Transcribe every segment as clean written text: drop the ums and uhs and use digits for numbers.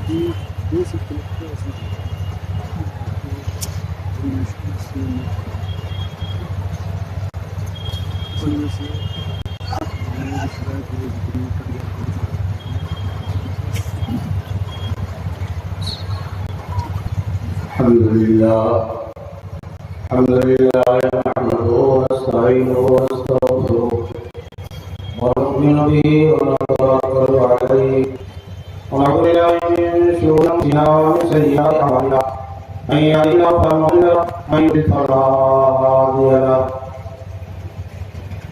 الحمد لله نحمده ونستعينه ونستغفره ونؤمن به ونتوكل عليه ونعوذ بالله من شرور انفسنا ومن سيئات اعمالنا من يهده الله فلا مضل له ومن يضلل فلا هادي له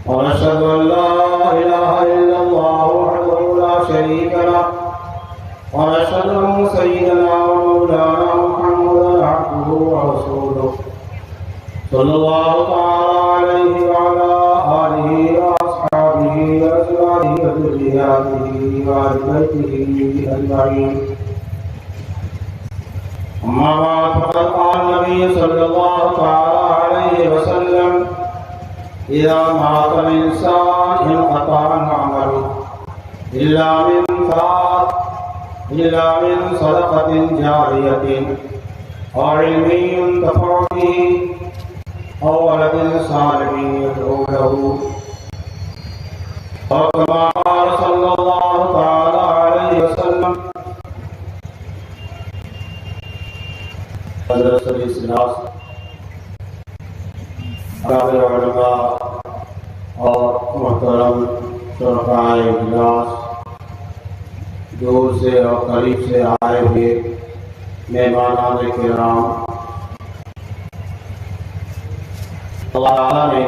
ونشهد ان لا اله الا الله وحده لا شريك له ونشهد ان سيدنا ومولانا محمدا عبده ورسوله صلى الله تعالى عليه وعلى آله وأصحابه وأزواجه وذرياته وأهل بيته أجمعين. أما بعد فقد قال النبي صلى الله تعالى عليه وسلم: إذا مات الإنسان انقطع عمله إلا من صدقة جارية أو علم ينتفع به أو ولد صالح يدعو له، اور كما قال صلى الله تعالى عليه وسلم. حضرت صلی اللہ علیہ علماء اور محترم شرکائے اجلاس، دور سے اور قریب سے آئے ہوئے مہمانان کرام، اللہ تعالیٰ نے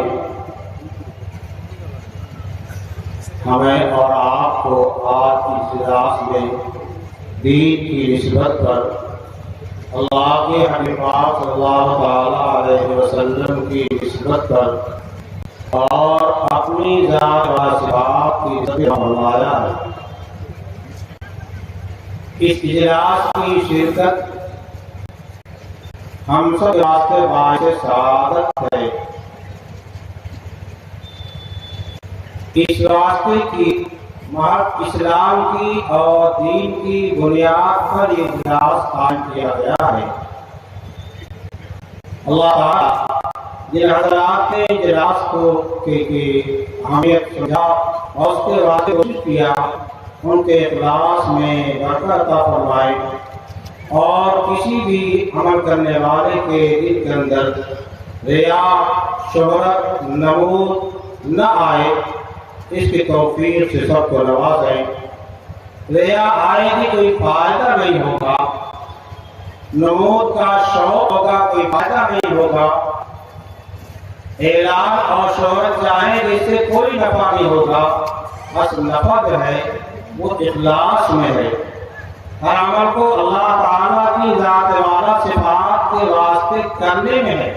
ہمیں اور آپ کو آج کی اجلاس میں دین کی نسبت پر اللہ کے حبیب پاک صلی اللہ تعالیٰ علیہ وسلم کی نسبت پر اور اپنی ذات و صفات کی ذکر فرمایا ہے. اس اجلاس کی شرکت ہم سب واسطے باعث سعادت ہے. اس واسطے کی محض اسلام کی اور دین کی بنیاد پر یہ اجلاس قائم کیا گیا ہے. اللہ تعالیٰ جن حضرات نے اجلاس کو اہمیت سمجھا اور اس کے واسطے کوشش کیا، ان کے اخلاص میں برکت عطا فرمائے اور کسی بھی عمل کرنے والے کے دل کے اندر ریا، شہرت، نمود نہ آئے، اس کی توفیق سے سب کو نوازیں. ریا آئے گی کوئی فائدہ نہیں ہوگا، نمود کا شوق ہوگا کوئی فائدہ نہیں ہوگا، اعلان اور شہرت چاہیں جس سے کوئی نفع نہیں ہوگا. بس نفع جو ہے وہ اخلاص میں ہے. ہر عمل کو اللہ تعالیٰ کی ذات والا صفات کے واسطے کرنے میں ہے.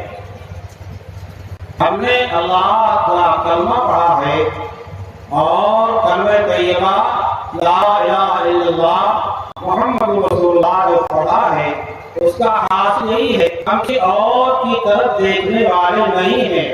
ہم نے اللہ کا کلمہ پڑھا ہے اور کلمہ طیبہ لا الہ الا اللہ محمد رسول اللہ جو پڑھا ہے، اس کا حاصل یہی ہے ہم کسی اور کی طرف دیکھنے والے نہیں ہیں،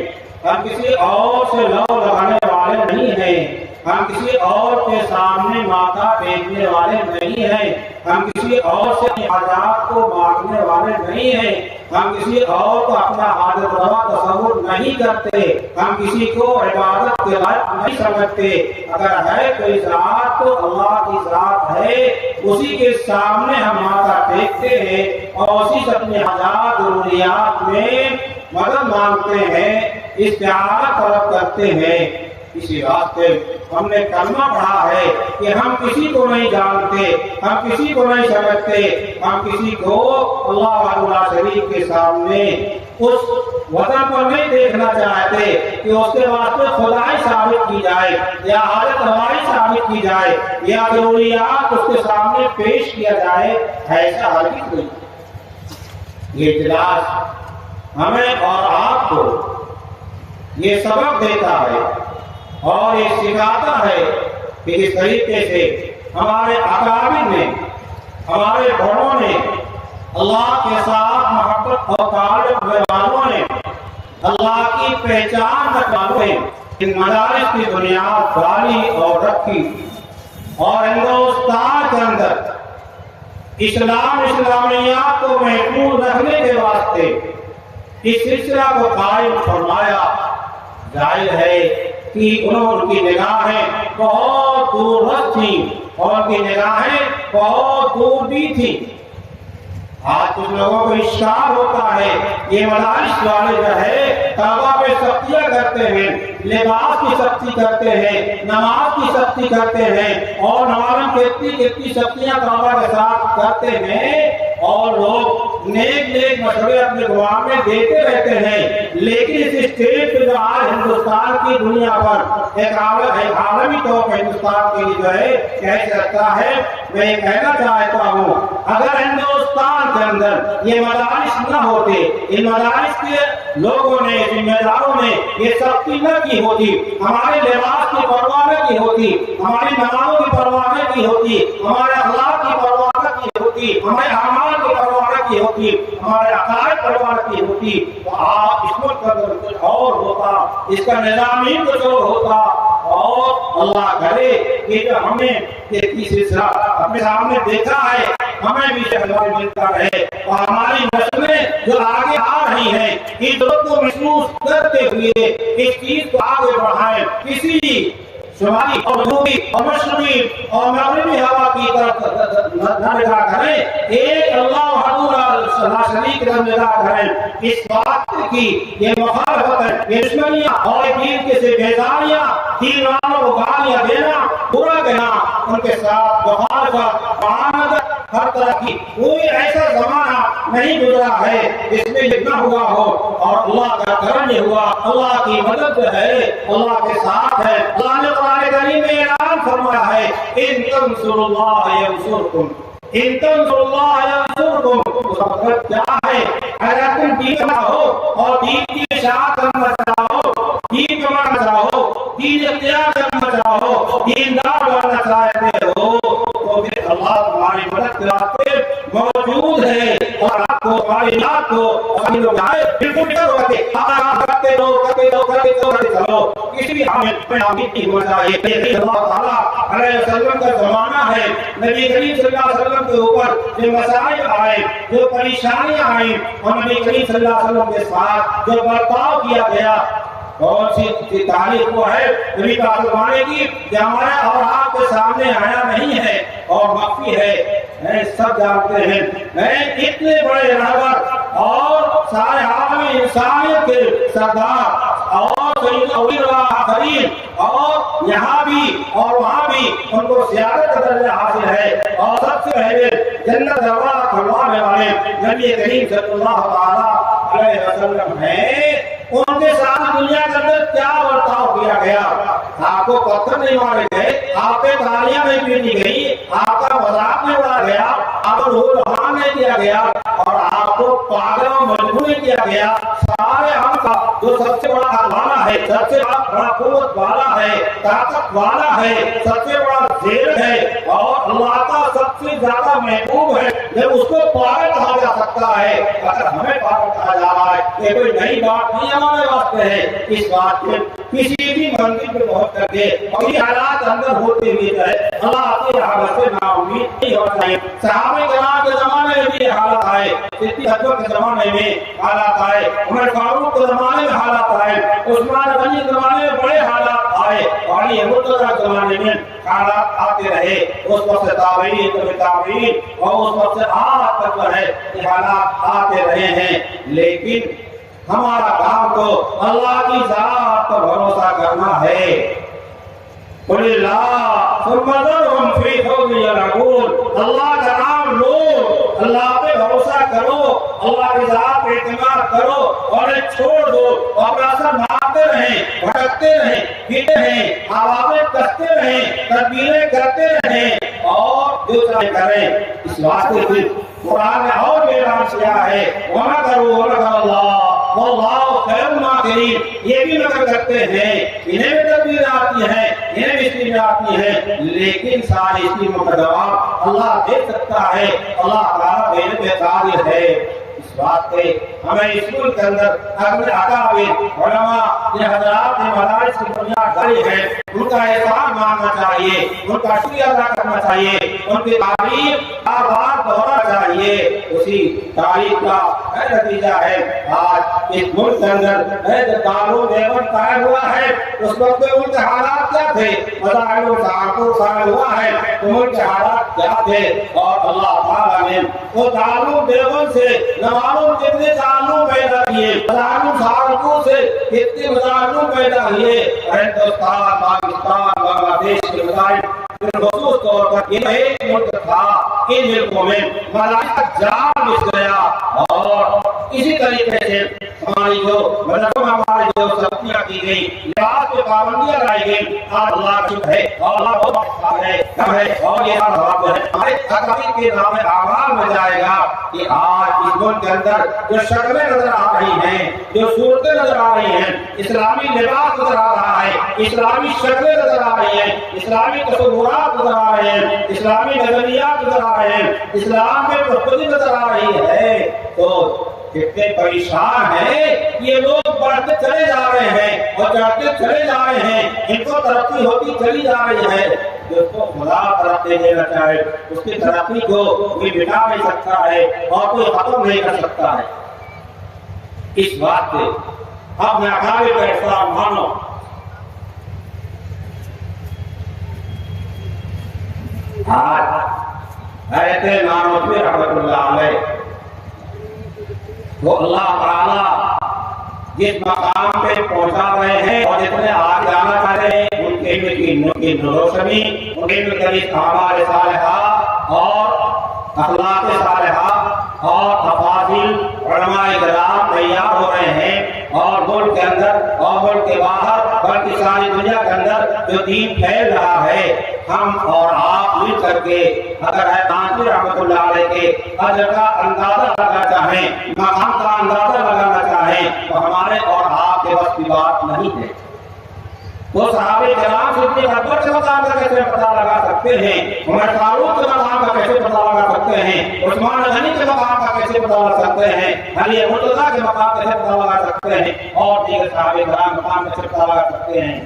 ہم کسی اور سے لو لگانے والے نہیں ہیں، ہم کسی اور کے سامنے ماتھا ٹیکنے والے نہیں ہیں، ہم کسی اور سے حاجات کو مانگنے والے نہیں ہیں، ہم کسی اور کو اپنا حاجت روا تصور نہیں کرتے، ہم کسی کو عبادت کے لائق نہیں سمجھتے. اگر ہے کوئی ذات تو اللہ کی ذات ہے، اسی کے سامنے ہم ماتھا ٹیکتے ہیں اور اسی سے اپنے حاجات ضروریات میں مدد مانگتے ہیں، استعانت طلب کرتے ہیں. اسی واسطے ہم نے کلمہ پڑھا ہے کہ ہم کسی کو نہیں جانتے، ہم کسی کو نہیں سمجھتے، ہم کسی کو اللہ وحدہ شریک کے سامنے اس وطن پر نہیں دیکھنا چاہتے کہ اس کے واسطے خدائی ثابت کی جائے یا حاجت روائی ثابت کی جائے یا ضروریات اس کے سامنے پیش کیا جائے. ایسا ہرگز نہیں. یہ اجلاس ہمیں اور آپ کو یہ سبق دیتا ہے اور یہ سکھاتا ہے کہ اس طریقے سے ہمارے اکابر نے، ہمارے بڑوں نے، اللہ کے ساتھ محبت اور تعلق رکھنے والوں نے، اللہ کی پہچان رکھنے والوں نے ان مدارس کی بنیاد ڈالی اور رکھی اور ہندوستان کے اندر اسلام اسلامیات کو محفوظ رکھنے کے واسطے اس سلسلہ کو قائم فرمایا۔ ظاہر ہے کہ ان کی نگاہیں بہت دور رس تھیں اور ان کی نگاہیں بہت دور بھی تھیں۔ آج کچھ لوگوں کو اشکال ہوتا ہے یہ مدارس والے جو ہے توبہ پہ سختیاں کرتے ہیں، لباس کی سختی کرتے ہیں، نماز کی سختی کرتے ہیں اور نماز کتنی سختیاں توبہ کے ساتھ کرتے ہیں اور لوگ نیک نیک مشورے اپنے گوام میں دیتے رہتے ہیں، لیکن اس اسٹیج پہ جو آج ہندوستان کی دنیا پر ایک عالمی طور پر ہندوستان کے لیے جو ہے کہہ سکتا ہے، میں یہ کہنا چاہتا ہوں اگر ہندوستان کے اندر یہ مدارس نہ ہوتے، ان مدارس کے لوگوں نے ذمہ داروں نے یہ سختی نہ کی ہوتی، ہمارے لباس کی پرواہ نہ کی ہوتی، ہماری نمازوں کی پرواہ نہ کی ہوتی، ہمارے اخلاق کی پرواہ نہ کی ہوتی، ہمارے اعمال کی پرواہ نہ کی ہوتی، ہمارے عقائد پرواہ نہ کی ہوتی، تو آپ اس ملک کا کچھ اور ہوتا، اس کا نظام ہی کچھ اور ہوتا۔ اور اللہ کرے کہ جو ہمیں یہ سلسلہ اپنے سامنے دیکھا ہے ہمیں بھی شہدائی ملتا رہے اور ہماری نسلیں جو آگے آ رہی ہیں اس ضرورت کو محسوس کرتے ہوئے اس چیز کو آگے بڑھائیں، کسی شمالی اور جنوبی اور مشرقی اور مغربی ہوا کی طرف نہ نگاہ کریں، ایک اللہ وحدہ لا شریک کی طرف نگاہ کریں۔ اس بات کی یہ مخالفت ہے، یہ دشمنیاں اور دین کے سے بیزاریاں، دین والوں کو گالیاں دینا، برا کہنا، ان کے ساتھ مخالفت، معاندت، ہر طرح کی کوئی ایسا زمانہ نہیں گزرا ہے جس میں یہ نہ ہوا ہو، اور اللہ کا کرم یہ ہوا، اللہ کی مدد جو ہے اللہ کے ساتھ ہے۔ اللہ نے قرآن کریم میں اعلان فرمایا ہے ان تنصروا اللہ ینصرکم، ان تنصروا اللہ ینصرکم، اس کا مطلب کیا ہے؟ اگر تم دین کا ہو اور دین کی اشاعت کرنا چاہو، دین کو ماننا چاہو، دین اختیار کرنا چاہو، دیندار بننا چاہتے ہو تو پھر اللہ تمہاری مدد کے راستے موجود ہے اور آپ کو ہماری یاد کو ہمیں لوگ آئے بالکل ڈر ہوتے کرتے چلو کسی بھی نہیں ہونا چاہیے۔ اللہ تعالیٰ علیہ وسلم کا زمانہ ہے، نبی کریم صلی اللہ علیہ وسلم کے اوپر جو مسائل آئے، جو پریشانیاں آئیں، اور نبی کریم صلی اللہ علیہ وسلم کے ساتھ جو برتاؤ کیا گیا، بہت سی تاریخ وہ ہے نبی پاک زمانے کی جو ہمارے اور آپ کے سامنے آیا نہیں ہے اور مخفی ہے، سب جانتے ہیں۔ اتنے بڑے رہبر اور سارے عالم انسانیت کے سردار اور سید الاولین والآخرین، اور یہاں بھی اور وہاں بھی ان کو زیادہ درجہ حاصل ہے، اور سب سے پہلے جنت دروازہ کھلوانے والے نبی کریم صلی اللہ علیہ وسلم ہیں۔ ان کے ساتھ دنیا کے اندر کیا برتاؤ کیا گیا؟ آپ کو پتھر نہیں مارے گئے، آپ پہ تالیاں نہیں پیٹی گئی، آپ کا مذاق نہیں اڑایا گیا، آپ کو روح رہا نہیں کیا گیا، اور آپ کو پاگل و مجبور نہیں کیا گیا۔ سارے ہم کا جو سب سے بڑا والا ہے، سب سے بڑا قوت والا ہے، طاقت والا ہے، سب سے بڑا زیر ہے اور اللہ کا سب سے زیادہ محبوب ہے، جب اس کو پاگل کہا جا سکتا ہے، اگر ہمیں پاگل کہا جا رہا ہے یہ کوئی نئی بات نہیں ہمارے واسطے ہے۔ اس بات میں کسی بھی منزل پہ پہنچ کر کے اور یہ حالات اندر ہوتے ہوئے جو ہے اللہ کی رحمت سے نا امید نہیں ہونا چاہیے۔ صحابہ کرام کے زمانے میں بھی حالات آئے، صدیق اکبر کے زمانے میں حالات آئے، عمر فاروق کے زمانے میں حالات آئے، عثمان غنی کے زمانے میں بڑے حالات آئے، اور علی مرتضیٰ کے زمانے میں حالات آتے رہے۔ اس وقت سے تابعین اور اس وقت سے آج تک جو ہے یہ حالات آتے رہے ہیں، لیکن ہمارا کام تو اللہ کی ذات پر بھروسہ کرنا ہے۔ قل اللہ ثم ذرهم فی خوضهم یلعبون، اللہ کا نام لو، اللہ پہ بھروسہ کرو، اللہ کی ذات پہ اعتماد کرو اور چھوڑ دو، اور اپنا اثر مارتے رہیں، بھٹکتے رہیں، پھرتے رہیں، آوازیں کستے رہیں، تدبیریں کرتے رہیں اور جو چاہے کریں۔ اس واسطے پھر قرآن نے اور بھی اعلان کیا ہے وَمَكَرُوا وَمَكَرَ اللَّهُ وَاللَّهُ خَيْرُ الْمَاكِرِينَ، یہ بھی مکر کرتے ہیں، انہیں بھی تدبیر آتی ہے، انہیں بھی اسکیم آتی ہے، لیکن ساری اسکیموں کا جواب اللہ دے سکتا ہے، اللہ تعالیٰ دینے پہ قادر ہے۔ اس بات پہ ہمیں اسکول کے اندر اپنے اکابر علماء یہ حضرات نے مدارس کی بنیاد ڈالی ہے، ان کا احترام ماننا چاہیے، ان کا شکریہ ادا کرنا چاہیے، ان کی تعریف بار بار دوہرانا کی تاریخ کا نتیجہ ہے۔ آج اس ملک کے اندر جو دارول دیوبند قائم ہوا ہے اس وقت ملک کے حالات کیا تھے؟ مظاہر و تعاقب قائم ہوا ہے تو ملک کے حالات کیا تھے؟ اور اللہ تعالیٰ نے وہ دارول دیوبند سے نہ معلوم کتنے تعلق پیدا کیے، مظاہر سہارنپور سے کتنے مظاہر پیدا ہوئے، ہندوستان، پاکستان، بنگلہ دیش کے مظاہر خصوص طور پر یہ ایک ملک تھا، ان ملکوں میں ملائکہ جال بچ گیا اور اسی طریقے سے ہماری جو مذہب ہماری جو سختیاں کی گئی، لباس پہ پابندیاں لائی گئی، آج اللہ کی ہے اور اللہ بہت ہے اور یہ جو ہے ہمارے اکابر کے نام اعمال میں جائے گا کہ آج اس ملک کے اندر جو شکلیں نظر آ رہی ہیں، جو صورتیں نظر آ رہی ہیں، اسلامی لباس نظر آ رہا ہے، اسلامی شکلیں نظر آ رہی ہیں، اسلامی تصورات نظر آ رہے ہیں، اسلامی نظریات نظر آ رہے ہیں، اسلام میں پروپگنڈ نظر آ رہی ہے، تو کتنے پریشان ہیں یہ لوگ، بڑھتے چلے جا رہے ہیں اور چڑھتے چلے جا رہے ہیں، ان کو ترقی ہوتی چلی جا رہی ہے۔ جو کو خدا ترقی دینا چاہے اس کی ترقی کو کوئی مٹا نہیں سکتا ہے اور کوئی ختم نہیں کر سکتا ہے۔ اس بات سے اپنے اکابر کا احترام مانو۔ آج حضرت نانوتوی رحمۃ اللہ علیہ وہ اللہ تعالیٰ جس مقام پہ پہنچا رہے ہیں اور جتنے آج جانا چاہ رہے ہیں ان کے علم کی روشنی، ان کے علم کی اعمال صالحہ اور اخلاق صالحہ اور تفاضل علماء کرام تیار ہو رہے ہیں اور ملک کے اندر اور ملک کے باہر بلکہ ساری دنیا کے اندر جو دین پھیل رہا ہے، ہم اور آپ مل کر کے اگر نانوتوی رحمۃ اللہ علیہ کے اجر کا اندازہ لگانا چاہیں، مقام کا اندازہ لگانا چاہیں تو ہمارے اور آپ کے بس کی بات نہیں ہے۔ وہ صحابہ کرام صدیق اکبر کے مقام کا کیسے پتہ لگا سکتے ہیں، عمر فاروق کے مقام کا کیسے پتہ لگا سکتے ہیں، عثمان غنی کے مقام کا کیسے پتہ لگا سکتے ہیں، علی مرتضیٰ کے مقام کا کیسے پتہ لگا سکتے ہیں اور دیگر صحابہ کرام کے مقام کا کیسے پتہ لگا سکتے ہیں۔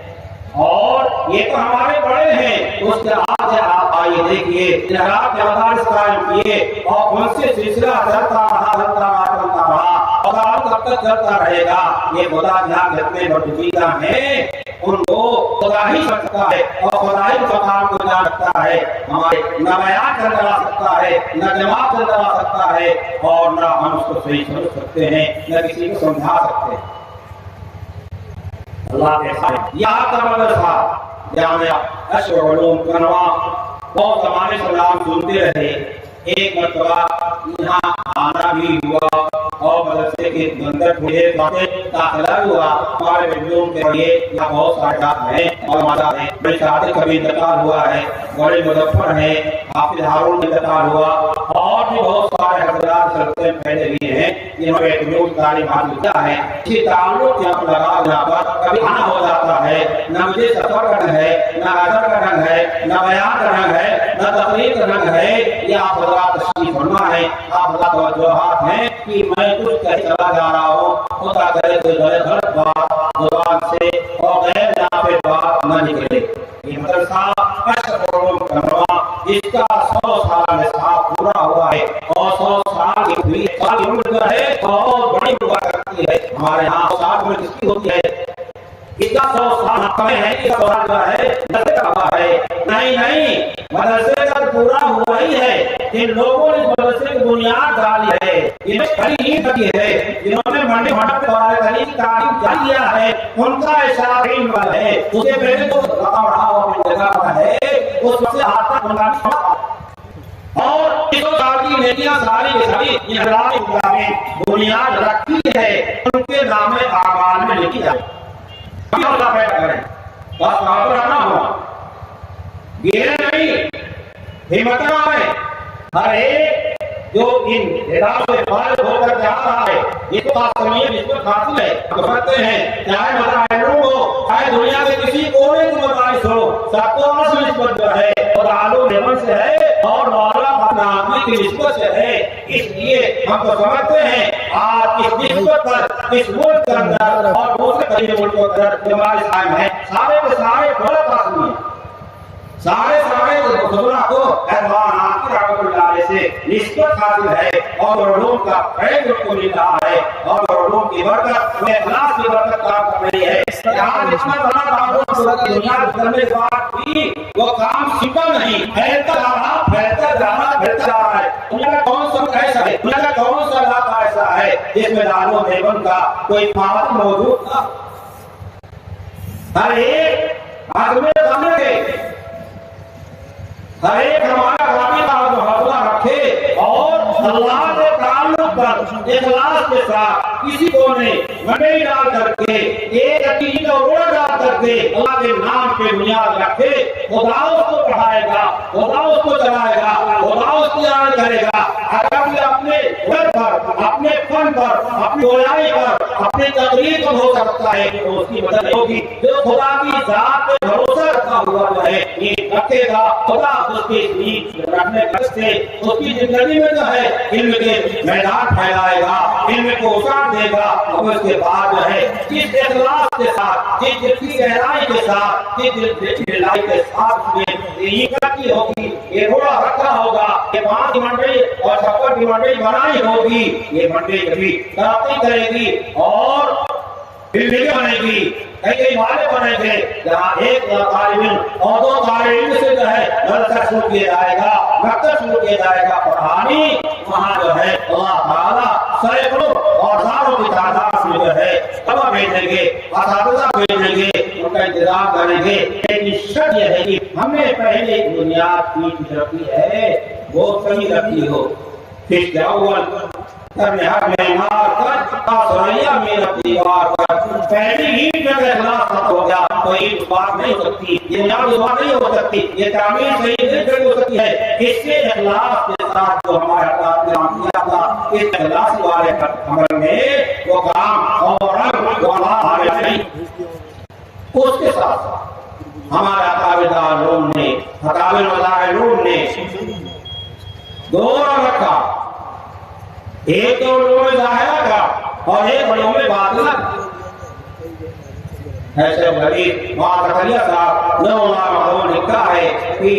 اور یہ تو ہمارے بڑے ہیں، اس کے آگے آپ آئیے دیکھیے جناب نے مدارس قائم کیے اور ان سے سلسلہ چلتا رہا اور آج تب تک چلتا رہے گا۔ یہ خدا جہاں جتنے برگزیدہ ہیں ان کو خدا ہی سکتا ہے اور خدا ہی مقام کو جان سکتا ہے۔ ہمارے نہ بیان چلتا رہ سکتا ہے، نہ جواب چلتا رہ سکتا ہے اور نہ ہم اس کو صحیح سمجھ سکتے ہیں، نہ کسی کو سمجھا سکتے ہیں۔ اللہ کے ساتھ یہ آپ کا مدرسہ جامعہ اشرف علوم کنوا بہت زمانے سے نام سنتے رہے، ایک مرتبہ یہاں آنا بھی ہوا اور مدرسے کے اندر تھوڑے داخلہ ہوا۔ ہمارے علوم کے لیے یہاں بہت سارے ہیں اور مدد ہیں، بڑے شاہد کبھی انتقال ہوا ہے، بڑے مظفر ہیں، حافظ ہارون انتقال ہوا اور بھی بہت سارے حضرات چلتے پہلے بھی ہیں جنہوں نے علوم تعلیم حاصل کیا ہے۔ اسی تعلق یہاں پر لگا جہاں پر کبھی آنا ہو جاتا ہے، نہ مجھے سفر کا رنگ ہے، نہ ادب کا رنگ ہے، نہ بیان کا رنگ ہے، نہ تقریر کا رنگ ہے۔ یہ آپ حضرات تشریف فرما ہے، آپ حضرات توجہات ہیں کہ میں کچھ کہہ چلا جا رہا ہوں، خدا کرے تو غلط بات زبان سے اور غیر جہاں پہ بات نہ نکلے۔ یہ مدرسہ اشرف علوم کنوا جس کا 100 سال نصاب پورا ہوا ہے اور 100 سال کی ہوئی سال عمر جو ہے بہت بڑی ہوا کرتی ہے۔ ہمارے یہاں 100 سال عمر کس کی ہوتی ہے؟ اس کا 100 سال کم ہے، اس کا سال جو ہے مدرسے کا ہوا ہے۔ نہیں مدرسے کا پورا ہوا ہی ہے۔ جن لوگوں نے مدرسے کی بنیاد ڈالی ہے، جنہیں کھڑی اینٹ رکھی ہے، جنہوں نے منڈی مٹک کی تعلیم جاری کیا ہے، ان کا اشارہ علم ہے۔ اسے پہلے تو رقم رہا ہوا اپنی جگہ پر ہے، اس وقت سے آج تک منڈی اور اس وقت کی نیکیاں ساری کی ساری یہ حضرات اللہ نے بنیاد رکھی ہے، ان کے نام اعمال میں لکھی جائے۔ اللہ پیدا کریں بس وہاں پر رہنا ہوا، یہ نہیں ہمت نہ آئے۔ ہر ایک جو ان ہدایت سے فارغ ہو کر جا رہا ہے، اس کو آسمیت اس کو حاصل ہے، تو کرتے ہیں چاہے مدارس ہو، چاہے دنیا کے کسی کونے کی مدارس ہو، سب کو اصل نسبت جو ہے اور آلو لیمن سے ہے اور مولا اپنا آدمی کی نسبت سے ہے۔ اس لیے ہم تو سمجھتے ہیں آج اس نسبت پر اس ملک کے اندر اور دوسرے قریب ملکوں کے اندر جو ہمارے قائم ہیں، سارے کے سارے غلط آدمی ہیں، سارے خزرہ کو عنوان آخر رحمت اللہ علیہ سے نسبت حاصل ہے اور علوم کا فیض کو مل رہا ہے اور علوم کی برکت میں اخلاص کی برکت کام کر رہی ہے. یہاں اتنا بڑا تعاون دنیا کے بعد بھی وہ کام سمپل نہیں، پھیلتا جا رہا ہے. دنیا کا کون سا ایسا ہے، دنیا کا کون سا علاقہ ایسا ہے جس میں دار و دیوبند کا کوئی فعال موجود تھا؟ ہر ایک آدمی سامنے کے ہر ایک ہمارا رابطہ کا حوصلہ رکھے اور اللہ کے تعلق پر اخلاص کے ساتھ کسی کو نے منڈی ڈال کر کے ایک عقیدے کا روڑا ڈال کر کے اللہ کے نام پہ بنیاد رکھے. خدا اس کو پڑھائے گا، خدا اس کو چلائے گا، خدا اس کی آن کرے گا. اگر اپنے گھر پر، اپنے فن پر، اپنی گویائی پر، اپنی تقریر پر ہو سکتا ہے تو اس کی مدد ہوگی. جو خدا کی ذات پہ بھروسہ رکھا ہوا ہے یہ رکھے گا، خدا اس کی رکھنے سے اس کی زندگی میں جو ہے علم کے میدان پھیلائے گا، علم کو اچار دے گا. اور اس کے بعد جو ہے جس اخلاص کے ساتھ، جس دل کی گہرائی کے ساتھ، جس دل کی گہرائی کے ساتھ میں یہ ترقی ہوگی، یہ روڑا رکھا ہوگا، یہ 5 منڈی اور 56 کی منڈی بنائی ہوگی، یہ منڈی کبھی ترقی کرے گی اور بلڈنگیں بنے گی، کئی والے بنے گے جہاں ایک طالب علم اور 2 طالب علم سے جو ہے مدرسہ شروع کیا جائے گا، مکتب شروع کیا جائے گا پڑھانی. وہاں جو ہے اللہ تعالیٰ سینکڑوں اور ہزاروں کی تعداد میں جو ہے طلبہ بھیجیں گے، اساتذہ بھیجیں گے، ان کا انتظام کریں گے. لیکن شرط یہ ہے کہ ہم نے پہلے بنیاد کی ترقی ہے وہ صحیح رکھی ہو. پھر جاؤ کرنے حق میں مار کر آسرائیہ میں رکھتی وار کر پہلی ہی جب اخلاص ختم ہو گیا تو یہ بات نہیں ہو سکتی، یہ بنیاد بات نہیں ہو سکتی، یہ تعمیر صحیح نہیں ہو سکتی ہے. اس سے اخلاص کے ساتھ جو ہمارے اخلاق نے کام کیا تھا اس اخلاص والے عمل میں وہ کام اور رنگ وہ ہمارے نہیں. اس کے ساتھ ہمارے اکابر علوم نے، اکابر مظاہرون نے دونوں رکھا، ایک تو علوم ظاہرہ کا اور ایک علوم باطنہ. ایسے غریب وہاں زکریا صاحب نے لکھا ہے کہ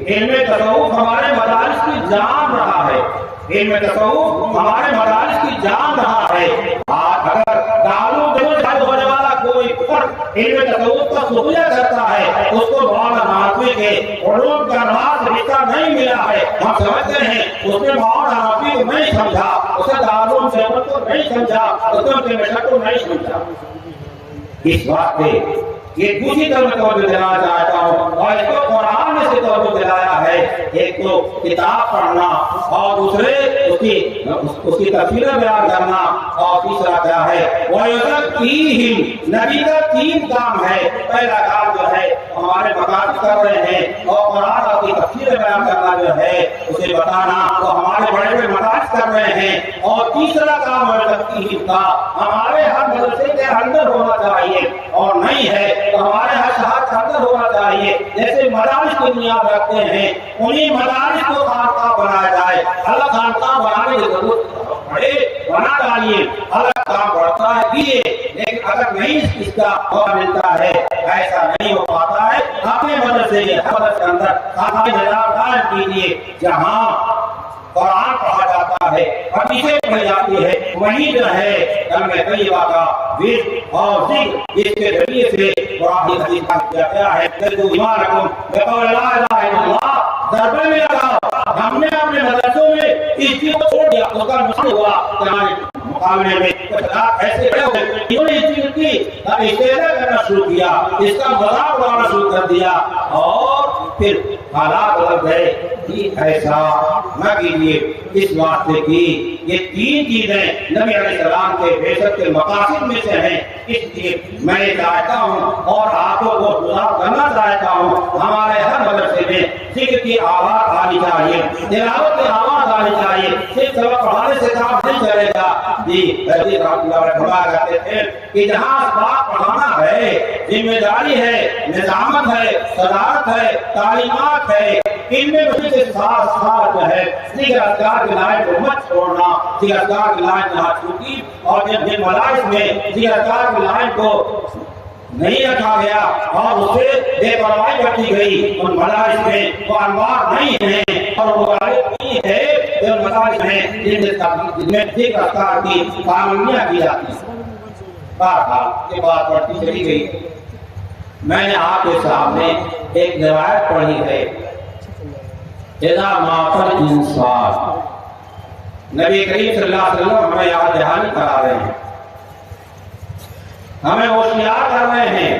علم تصوف ہمارے مدارس کی جان رہا ہے، علم تصوف ہمارے مدارس کی جان رہا ہے. آج اگر دارو دیوبند ہونے والا کوئی فرد علم تصوف کا سبیہ کرتا ہے اس کو مولانا نقوی کے علوم کا راز رشتہ نہیں ملا ہے. ہم سمجھتے ہیں اس نے مولانا نقوی کو نہیں سمجھا، اسے دارو دیوبند کو نہیں سمجھا، اس نے مشق کو نہیں سمجھا. اس بات پہ یہ دوسری طرف توجہ دلانا چاہتا ہوں اور اس کو قرآن نے سے توجہ دلایا ہے. ایک تو کتاب پڑھنا اور دوسرے اس کی تفسیریں بیان کرنا اور تیسرا کیا ہے وَيُزَكِّيهِمْ. نبی کا 3 کام ہے. پہلا کام جو ہے ہمارے مقاصد کر رہے ہیں اور قرآن کی تفسیریں بیان کرنا جو ہے اسے بتانا تو ہمارے بڑے بڑے مقاصد کر رہے ہیں. اور تیسرا کام وَيُزَكِّيهِمْ کا ہمارے ہر مدرسے کے اندر ہونا چاہیے اور نہیں ہے تو ہمارے ہر شہر کے اندر ہونا چاہیے. جیسے مدارس کی بنیاد رکھتے ہیں انہیں مدارس کو خانقاہ بنایا جائے. الگ خانقاہ بنانے کی ضرورت پڑے بنا ڈالیے، الگ کام بڑھتا ہے دیے، لیکن اگر نہیں اس کا موقع ملتا ہے ایسا نہیں ہو پاتا ہے. اپنے مدرسے کے اندر خانقاہ نظام قائم کیجیے جہاں قرآن پڑھا جاتا ہے، حدیثیں پڑھی جاتی ہے، وہی جو ہے کلمہ طیبہ کا ذکر اور ذکر جس کے ذریعے سے قرآن کی حدیث کا کیا گیا ہے. جدو ایمانکم بقول لا الہ الا اللہ ضربے میں لگا. ہم نے اپنے مدرسوں میں اس چیز کو چھوڑ دیا، اس کا نقصان ہوا کہ ہمارے مقابلے میں کچھ ایسے کھڑے ہوئے انہوں نے اس چیز کی استہزاء کرنا شروع کیا، اس کا مذاق اڑانا شروع کر دیا اور پھر حالات بدل گئے. ایسا نہ کیجیے. اس واسطے کی یہ 3 چیزیں نبی علیہ السلام کے بعثت کے مقاصد میں سے ہیں. اس لیے میں چاہتا ہوں اور آپ کو گزار کرنا چاہتا ہوں ہمارے ہر مدرسے میں ذکر کی آواز آنی چاہیے، تلاوت کی آواز آنی چاہیے. صرف سبق پڑھانے سے کام نہیں چلے گا. جی فرمایا کرتے تھے کہ جہاں اسباق پڑھانا ہے، ذمہ داری ہے، نظامت ہے، صدارت ہے، تعلیمات ہے، ان میں وجہ سے ساتھ جو ہے دیگر اذکار کی لائن کو مت چھوڑنا. دیگر اذکار کی لائن نہ چھوٹی اور جن مدارس میں دیگر اذکار کی لائن کو نہیں رکھا گیا اور اس سے بے پرواہی برتی گئی، ان مدارس میں وہ انوار نہیں ہیں اور وہ نہیں ہے جو مدارس ہیں جن میں ٹھیک رفتار کی پابندیاں کی جاتی ہیں۔ بہرحال یہ بات بڑھتی چلی گئی۔ میں نے آپ کے سامنے ایک روایت پڑھی ہے، اذا مات الانسان، نبی کریم صلی اللہ علیہ وسلم ہمیں یاد دہانی کرا رہے ہیں، ہمیں ہوشیار کر رہے ہیں،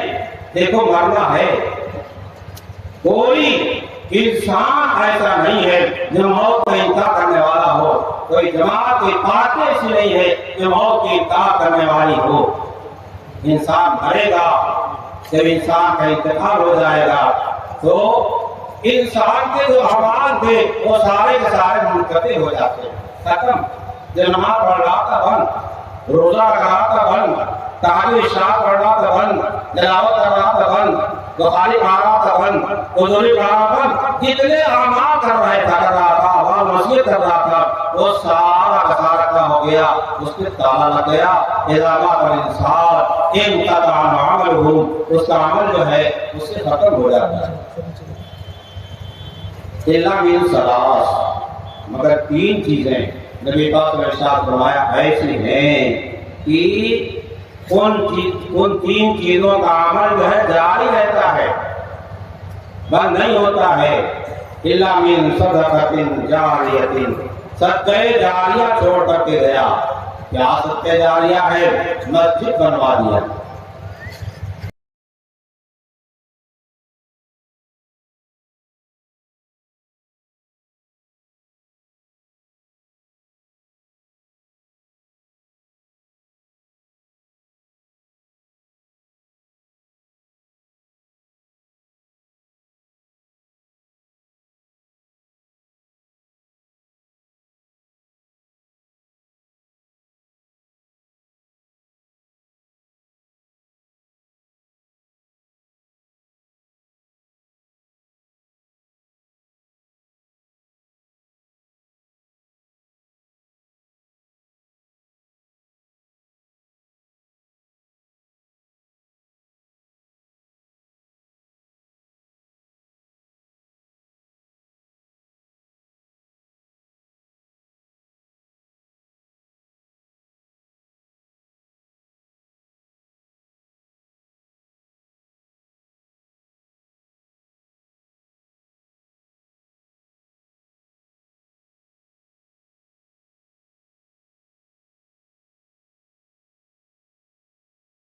دیکھو مرنا ہے، کوئی انسان ایسا نہیں ہے جو موت کا انکار کرنے والا ہو، کوئی جماعت کوئی پارٹی ایسی نہیں ہے جو موت کی انکار کرنے والی ہو۔ انسان مرے گا، جب انسان کا انتقال ہو جائے گا تو انسان کے جو اعمال تھے وہ سارے کے سارے منقطع ہو جاتے ہیں، ختم۔ جو نماز پڑھ رہا تھا بند، روزہ رکھ رہا تھا بند، تحریر شاہ پڑھ رہا تھا بند، تلاوت کر رہا تھا بند، بخاری پڑھ رہا تھا بند، حضوری پڑھ رہا تھا بند، جتنے اعمال کر رہا تھا اور مسجد کر رہا تھا وہ سارا کا سارا کا ہو گیا، اس کے تالا لگ گیا۔ اذا مات الانسان انقطع عملہ، اس کا عمل جو ہے اس سے ختم ہو جاتا ہے۔ الا من ثلاث، مگر تین چیزیں نبی پاک نے ارشاد فرمایا ایسی ہیں کہ ان تین چیزوں کا عمل جو ہے جاری رہتا ہے، بند نہیں ہوتا ہے۔ الا من صدقۃ جاریۃ، صدقہ جاریہ چھوڑ کر کے گیا۔ کیا صدقہ جاریہ ہے؟ مسجد بنوا دیا،